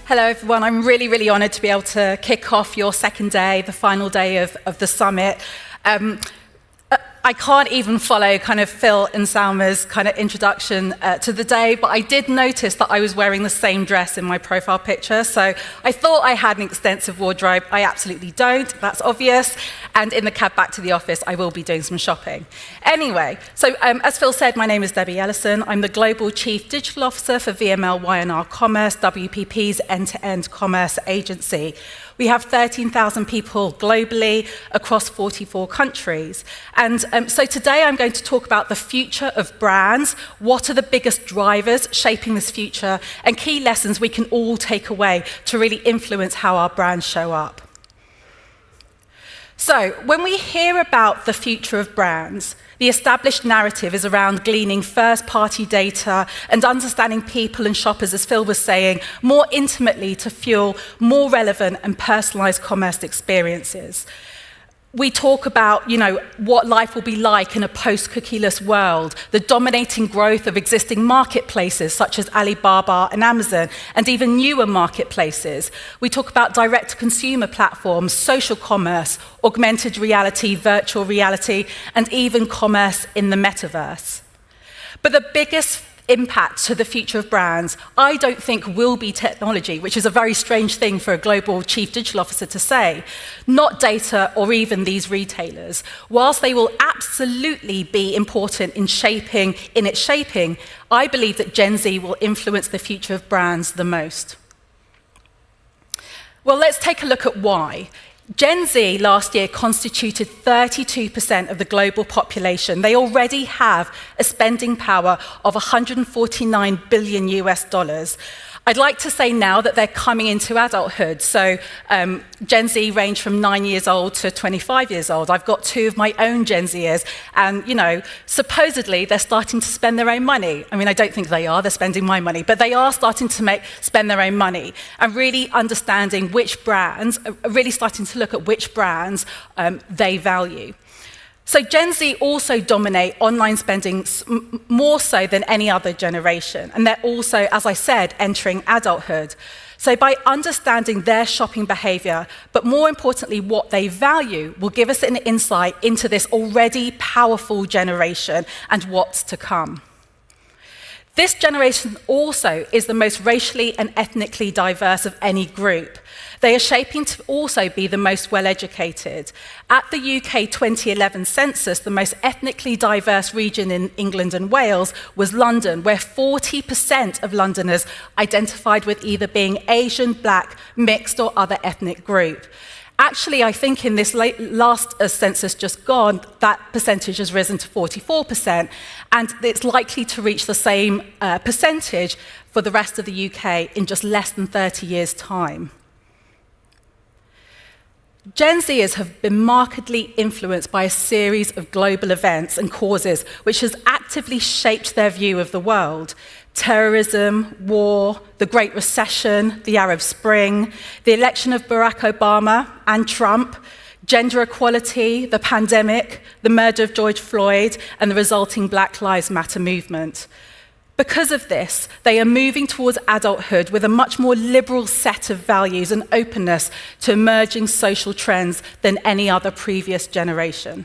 Hello, everyone. I'm really, really honoured to be able to kick off your second day, the final day of the summit. I can't even follow kind of Phil and Salma's kind of introduction to the day, but I did notice that I was wearing the same dress in my profile picture, so I thought I had an extensive wardrobe. I absolutely don't, that's obvious, and in the cab back to the office, I will be doing some shopping. Anyway, so as Phil said, my name is Debbie Ellison. I'm the Global Chief Digital Officer for VMLY&R Commerce, WPP's end-to-end commerce agency. We have 13,000 people globally across 44 countries. And so today I'm going to talk about the future of brands, what are the biggest drivers shaping this future, and key lessons we can all take away to really influence how our brands show up. So when we hear about the future of brands, the established narrative is around gleaning first-party data and understanding people and shoppers, as Phil was saying, more intimately to fuel more relevant and personalized commerce experiences. We talk about, what life will be like in a post-cookieless world, the dominating growth of existing marketplaces such as Alibaba and Amazon, and even newer marketplaces. We talk about direct-to-consumer platforms, social commerce, augmented reality, virtual reality, and even commerce in the metaverse. But the biggest impact to the future of brands, I don't think will be technology, which is a very strange thing for a global chief digital officer to say, not data or even these retailers. Whilst they will absolutely be important in its shaping, I believe that Gen Z will influence the future of brands the most. Well, let's take a look at why. Gen Z last year constituted 32% of the global population. They already have a spending power of $149 billion US. I'd like to say now that they're coming into adulthood. So Gen Z range from 9 years old to 25 years old. I've got two of my own Gen Zers, and supposedly they're starting to spend their own money. I mean, I don't think they are, they're spending my money, but they are starting to spend their own money and really understanding which brands, really starting to look at which brands they value. So Gen Z also dominate online spending more so than any other generation. And they're also, as I said, entering adulthood. So by understanding their shopping behavior, but more importantly, what they value, will give us an insight into this already powerful generation and what's to come. This generation also is the most racially and ethnically diverse of any group. They are shaping to also be the most well-educated. At the UK 2011 census, the most ethnically diverse region in England and Wales was London, where 40% of Londoners identified with either being Asian, Black, mixed, or other ethnic group. Actually, I think in this last census just gone, that percentage has risen to 44%, and it's likely to reach the same percentage for the rest of the UK in just less than 30 years' time. Gen Zers have been markedly influenced by a series of global events and causes which has actively shaped their view of the world. Terrorism, war, the Great Recession, the Arab Spring, the election of Barack Obama and Trump, gender equality, the pandemic, the murder of George Floyd, and the resulting Black Lives Matter movement. Because of this, they are moving towards adulthood with a much more liberal set of values and openness to emerging social trends than any other previous generation.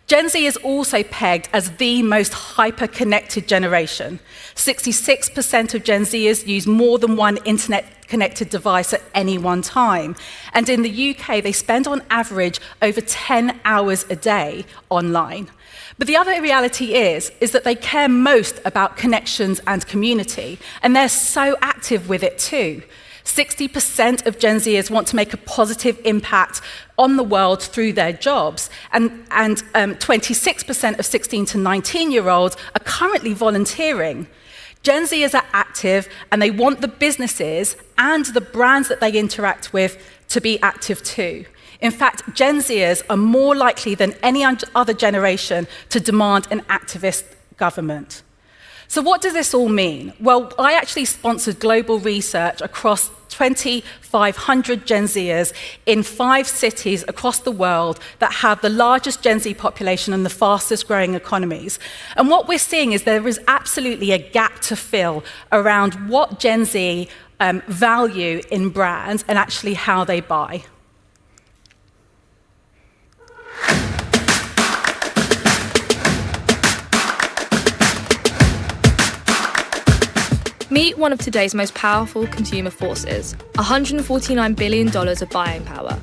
Gen Z is also pegged as the most hyper-connected generation. 66% of Gen Zers use more than one internet-connected device at any one time. And in the UK, they spend on average over 10 hours a day online. But the other reality is that they care most about connections and community, and they're so active with it too. 60% of Gen Zers want to make a positive impact on the world through their jobs, and 26% of 16 to 19-year-olds are currently volunteering. Gen Zers are active, and they want the businesses and the brands that they interact with to be active too. In fact, Gen Zers are more likely than any other generation to demand an activist government. So what does this all mean? Well, I actually sponsored global research across 2,500 Gen Zers in 5 cities across the world that have the largest Gen Z population and the fastest growing economies. And what we're seeing is there is absolutely a gap to fill around what Gen Z value in brands and actually how they buy. Meet one of today's most powerful consumer forces, $149 billion of buying power.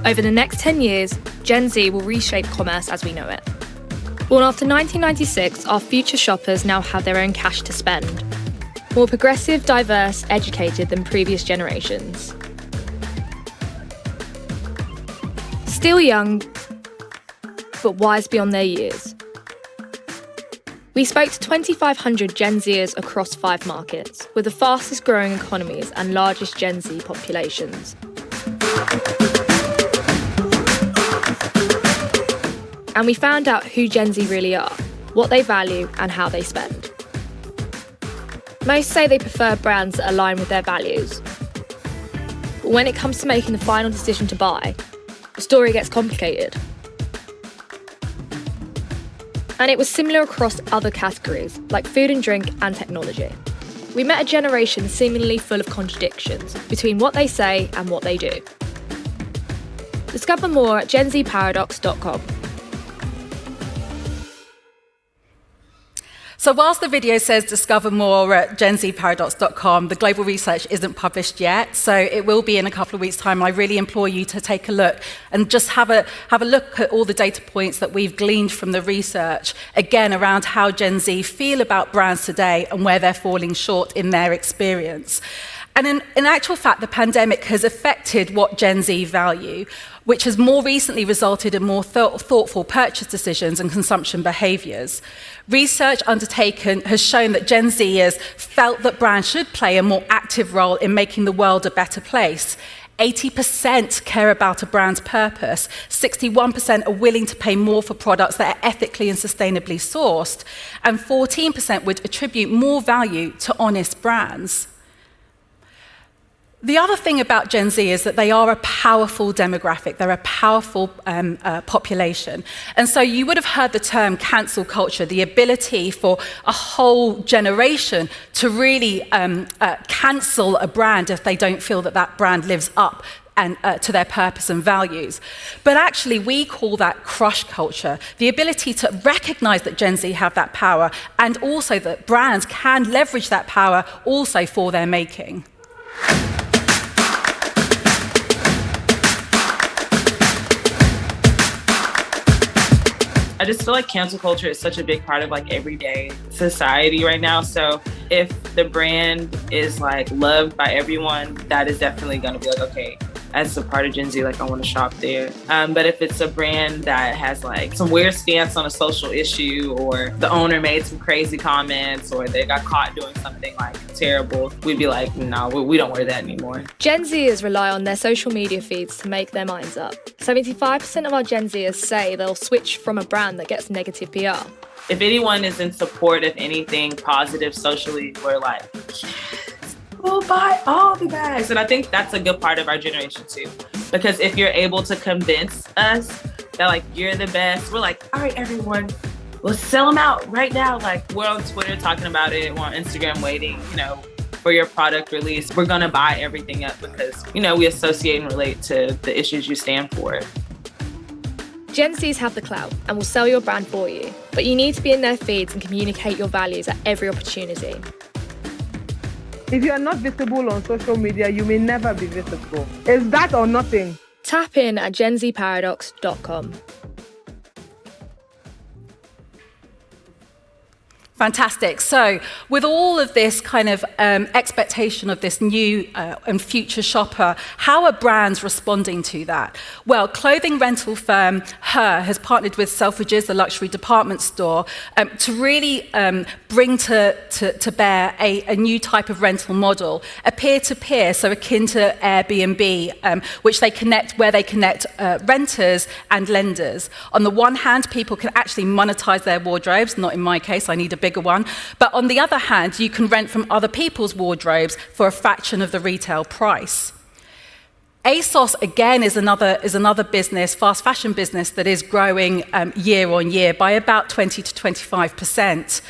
Over the next 10 years, Gen Z will reshape commerce as we know it. Born after 1996, our future shoppers now have their own cash to spend. More progressive, diverse, educated than previous generations. Still young, but wise beyond their years. We spoke to 2,500 Gen Zers across 5 markets, with the fastest growing economies and largest Gen Z populations. And we found out who Gen Z really are, what they value, and how they spend. Most say they prefer brands that align with their values. But when it comes to making the final decision to buy, the story gets complicated. And it was similar across other categories, like food and drink and technology. We met a generation seemingly full of contradictions between what they say and what they do. Discover more at genzparadox.com. So whilst the video says discover more at genzparadox.com, the global research isn't published yet, so it will be in a couple of weeks' time. I really implore you to take a look and just have a look at all the data points that we've gleaned from the research, again, around how Gen Z feel about brands today and where they're falling short in their experience. And in actual fact, the pandemic has affected what Gen Z value, which has more recently resulted in more thoughtful purchase decisions and consumption behaviours. Research undertaken has shown that Gen Zers felt that brands should play a more active role in making the world a better place. 80% care about a brand's purpose, 61% are willing to pay more for products that are ethically and sustainably sourced, and 14% would attribute more value to honest brands. The other thing about Gen Z is that they are a powerful demographic. They're a powerful population. And so you would have heard the term cancel culture, the ability for a whole generation to really cancel a brand if they don't feel that that brand lives up and to their purpose and values. But actually, we call that crush culture, the ability to recognize that Gen Z have that power and also that brands can leverage that power also for their making. I just feel like cancel culture is such a big part of like everyday society right now. So if the brand is like loved by everyone, that is definitely gonna be like, okay, as a part of Gen Z, like I wanna shop there. But if it's a brand that has like some weird stance on a social issue, or the owner made some crazy comments, or they got caught doing something like terrible, we'd be like, no, we don't wear that anymore. Gen Zers rely on their social media feeds to make their minds up. 75% of our Gen Zers say they'll switch from a brand that gets negative PR. If anyone is in support of anything positive socially, we're like, yes, we'll buy all the bags. And I think that's a good part of our generation too. Because if you're able to convince us that like, you're the best, we're like, all right, everyone, let's sell them out right now. Like we're on Twitter talking about it, we're on Instagram waiting, for your product release. We're gonna buy everything up because, we associate and relate to the issues you stand for. Gen Zs have the clout and will sell your brand for you, but you need to be in their feeds and communicate your values at every opportunity. If you are not visible on social media, you may never be visible. It's that or nothing. Tap in at genzparadox.com. Fantastic. So with all of this kind of expectation of this new and future shopper, how are brands responding to that? Well, clothing rental firm Her has partnered with Selfridges, the luxury department store, to really bring to bear a new type of rental model, a peer-to-peer, so akin to Airbnb, which they connect renters and lenders. On the one hand, people can actually monetize their wardrobes. Not in my case, I need a big bigger one. But on the other hand, you can rent from other people's wardrobes for a fraction of the retail price. Asos, again, is another business, fast fashion business, that is growing year on year by about 20 to 25%.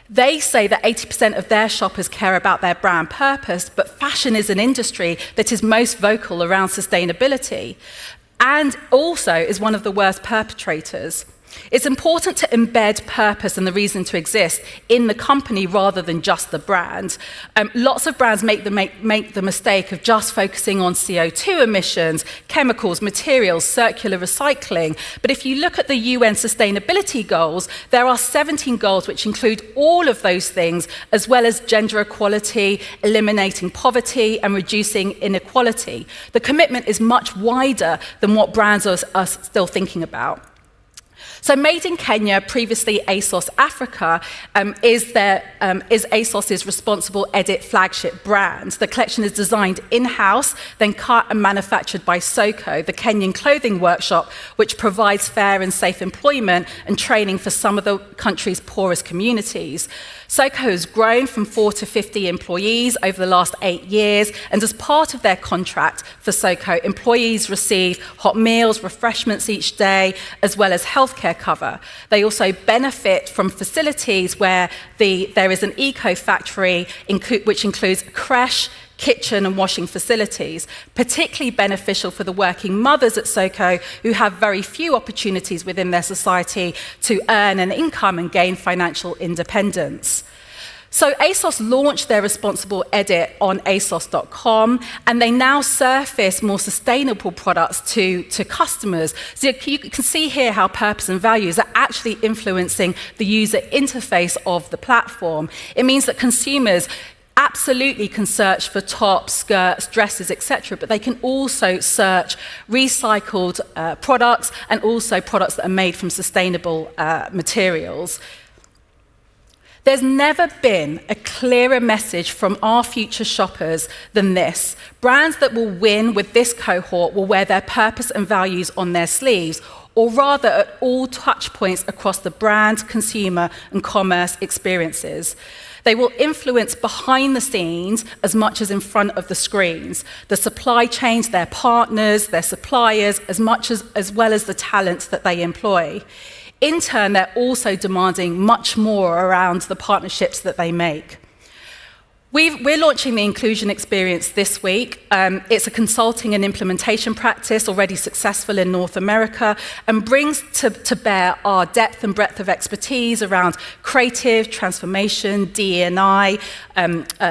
They say that 80% of their shoppers care about their brand purpose, but fashion is an industry that is most vocal around sustainability and also is one of the worst perpetrators. It's important to embed purpose and the reason to exist in the company rather than just the brand. Lots of brands make the mistake of just focusing on CO2 emissions, chemicals, materials, circular recycling. But if you look at the UN sustainability goals, there are 17 goals which include all of those things, as well as gender equality, eliminating poverty, and reducing inequality. The commitment is much wider than what brands are still thinking about. So Made in Kenya, previously Asos Africa, is Asos's responsible edit flagship brand. The collection is designed in-house, then cut and manufactured by Soko, the Kenyan clothing workshop, which provides fair and safe employment and training for some of the country's poorest communities. Soko has grown from 4 to 50 employees over the last 8 years, and as part of their contract for Soko, employees receive hot meals, refreshments each day, as well as healthcare cover. They also benefit from facilities where there is an eco-factory, which includes creche, kitchen and washing facilities, particularly beneficial for the working mothers at Soko who have very few opportunities within their society to earn an income and gain financial independence. So Asos launched their responsible edit on asos.com, and they now surface more sustainable products to customers. So you can see here how purpose and values are actually influencing the user interface of the platform. It means that consumers absolutely can search for tops, skirts, dresses, etc., but they can also search recycled products and also products that are made from sustainable materials. There's never been a clearer message from our future shoppers than this. Brands that will win with this cohort will wear their purpose and values on their sleeves, or rather at all touch points across the brand, consumer, and commerce experiences. They will influence behind the scenes as much as in front of the screens, the supply chains, their partners, their suppliers, as well as the talent that they employ. In turn, they're also demanding much more around the partnerships that they make. We're launching the Inclusion Experience this week. It's a consulting and implementation practice already successful in North America and brings to bear our depth and breadth of expertise around creative, transformation, DE&I,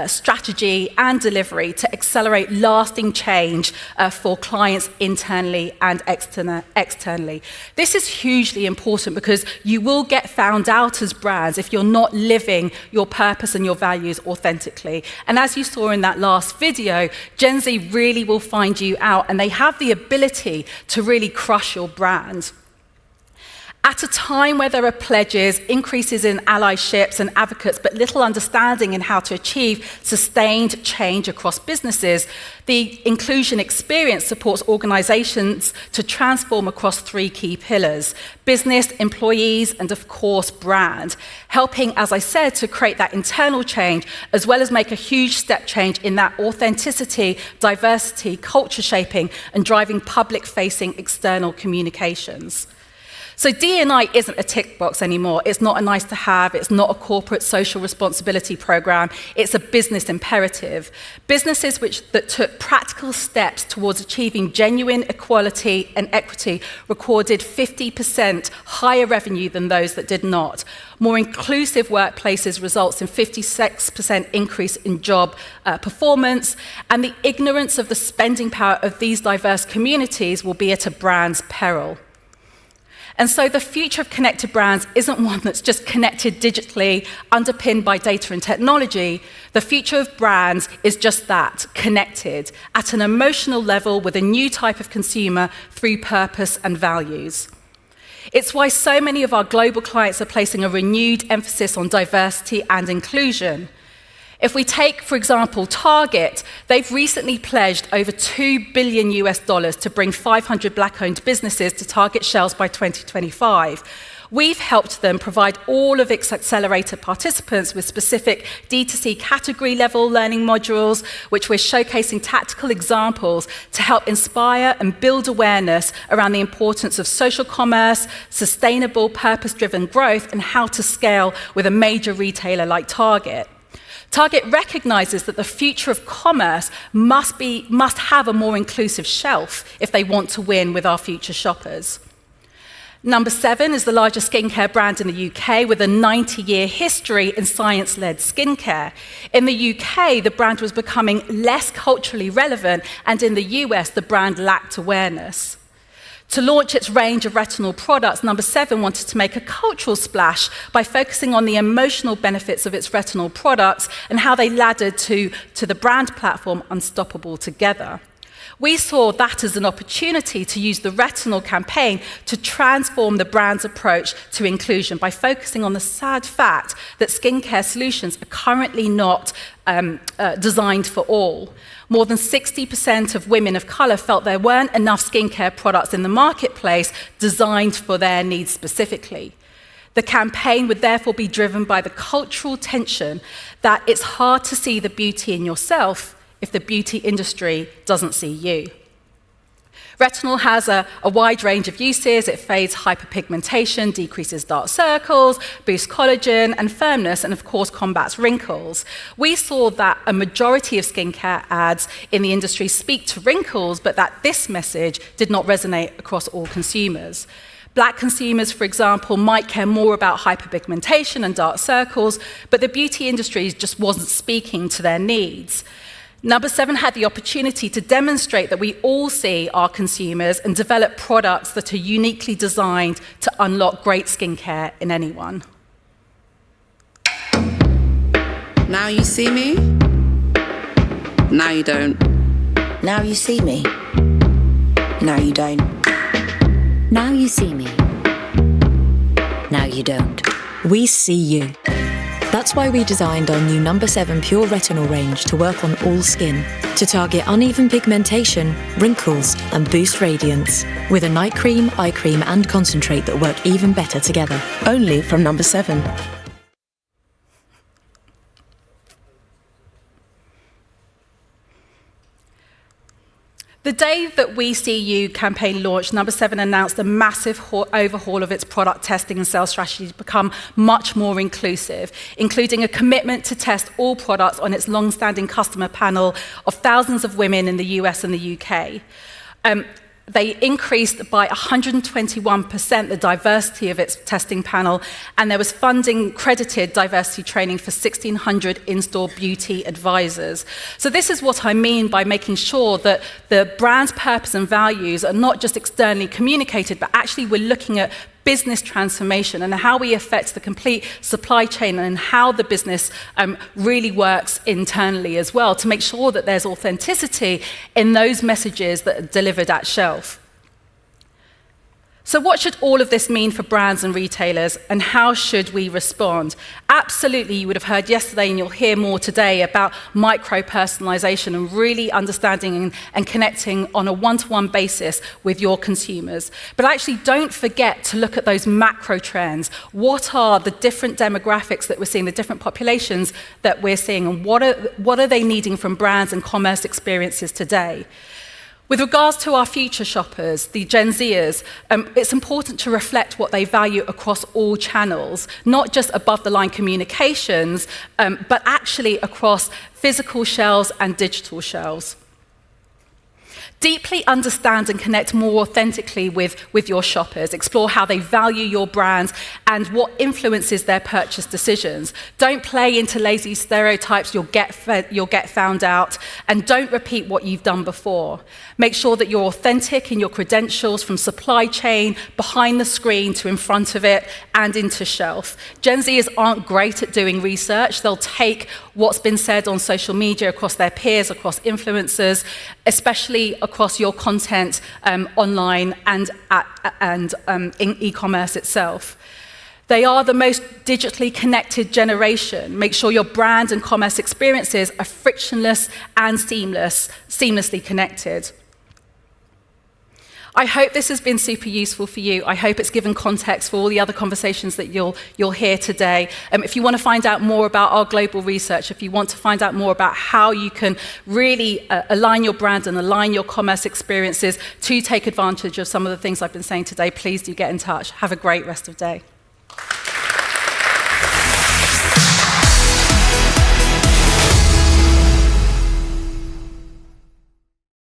strategy and delivery to accelerate lasting change for clients internally and externally. This is hugely important because you will get found out as brands if you're not living your purpose and your values authentically. And as you saw in that last video, Gen Z really will find you out, and they have the ability to really crush your brand. At a time where there are pledges, increases in allyships and advocates, but little understanding in how to achieve sustained change across businesses, the Inclusion Experience supports organizations to transform across 3 key pillars: business, employees, and of course, brand, helping, as I said, to create that internal change, as well as make a huge step change in that authenticity, diversity, culture shaping, and driving public-facing external communications. So D&I isn't a tick box anymore. It's not a nice to have. It's not a corporate social responsibility program. It's a business imperative. Businesses that took practical steps towards achieving genuine equality and equity recorded 50% higher revenue than those that did not. More inclusive workplaces results in 56% increase in job performance, and the ignorance of the spending power of these diverse communities will be at a brand's peril. And so the future of connected brands isn't one that's just connected digitally, underpinned by data and technology. The future of brands is just that, connected, at an emotional level with a new type of consumer through purpose and values. It's why so many of our global clients are placing a renewed emphasis on diversity and inclusion. If we take, for example, Target, they've recently pledged over $2 billion to bring 500 Black-owned businesses to Target shelves by 2025. We've helped them provide all of its accelerator participants with specific D2C category level learning modules, which we're showcasing tactical examples to help inspire and build awareness around the importance of social commerce, sustainable, purpose-driven growth, and how to scale with a major retailer like Target. Target recognizes that the future of commerce must have a more inclusive shelf if they want to win with our future shoppers. Number 7 is the largest skincare brand in the UK with a 90-year history in science-led skincare. In the UK, the brand was becoming less culturally relevant, and in the US, the brand lacked awareness. To launch its range of retinol products, Number 7 wanted to make a cultural splash by focusing on the emotional benefits of its retinol products and how they laddered to the brand platform Unstoppable Together. We saw that as an opportunity to use the retinol campaign to transform the brand's approach to inclusion by focusing on the sad fact that skincare solutions are currently not designed for all. More than 60% of women of colour felt there weren't enough skincare products in the marketplace designed for their needs specifically. The campaign would therefore be driven by the cultural tension that it's hard to see the beauty in yourself if the beauty industry doesn't see you. Retinol has a wide range of uses. It fades hyperpigmentation, decreases dark circles, boosts collagen and firmness, and of course combats wrinkles. We saw that a majority of skincare ads in the industry speak to wrinkles, but that this message did not resonate across all consumers. Black consumers, for example, might care more about hyperpigmentation and dark circles, but the beauty industry just wasn't speaking to their needs. Number 7 had the opportunity to demonstrate that we all see our consumers and develop products that are uniquely designed to unlock great skincare in anyone. Now you see me, now you don't. Now you see me, now you don't. Now you see me, now you don't. We see you. That's why we designed our new Number 7 Pure Retinol range to work on all skin, to target uneven pigmentation, wrinkles, and boost radiance, with a night cream, eye cream, and concentrate that work even better together. Only from Number 7. The day that We See You campaign launched, Number 7 announced a massive overhaul of its product testing and sales strategy to become much more inclusive, including a commitment to test all products on its long-standing customer panel of thousands of women in the US and the UK. They increased by 121% the diversity of its testing panel, and there was funding credited diversity training for 1,600 in-store beauty advisors. So this is what I mean by making sure that the brand's purpose and values are not just externally communicated, but actually we're looking at business transformation and how we affect the complete supply chain and how the business really works internally as well to make sure that there's authenticity in those messages that are delivered at shelf. So what should all of this mean for brands and retailers, and how should we respond? Absolutely, you would have heard yesterday, and you'll hear more today, about micro-personalization and really understanding and connecting on a one-to-one basis with your consumers. But actually, don't forget to look at those macro trends. What are the different demographics that we're seeing, the different populations that we're seeing, and what are they needing from brands and commerce experiences today? With regards to our future shoppers, the Gen Zers, it's important to reflect what they value across all channels, not just above-the-line communications, but actually across physical shelves and digital shelves. Deeply understand and connect more authentically with your shoppers. Explore how they value your brand and what influences their purchase decisions. Don't play into lazy stereotypes, you'll get found out, and don't repeat what you've done before. Make sure that you're authentic in your credentials from supply chain, behind the screen to in front of it, and into shelf. Gen Zers aren't great at doing research. They'll take what's been said on social media across their peers, across influencers, especially across your content online and in e-commerce itself. They are the most digitally connected generation. Make sure your brand and commerce experiences are frictionless and seamlessly connected. I hope this has been super useful for you. I hope it's given context for all the other conversations that you'll hear today. If you want to find out more about our global research, if you want to find out more about how you can really align your brand and align your commerce experiences to take advantage of some of the things I've been saying today, please do get in touch. Have a great rest of the day.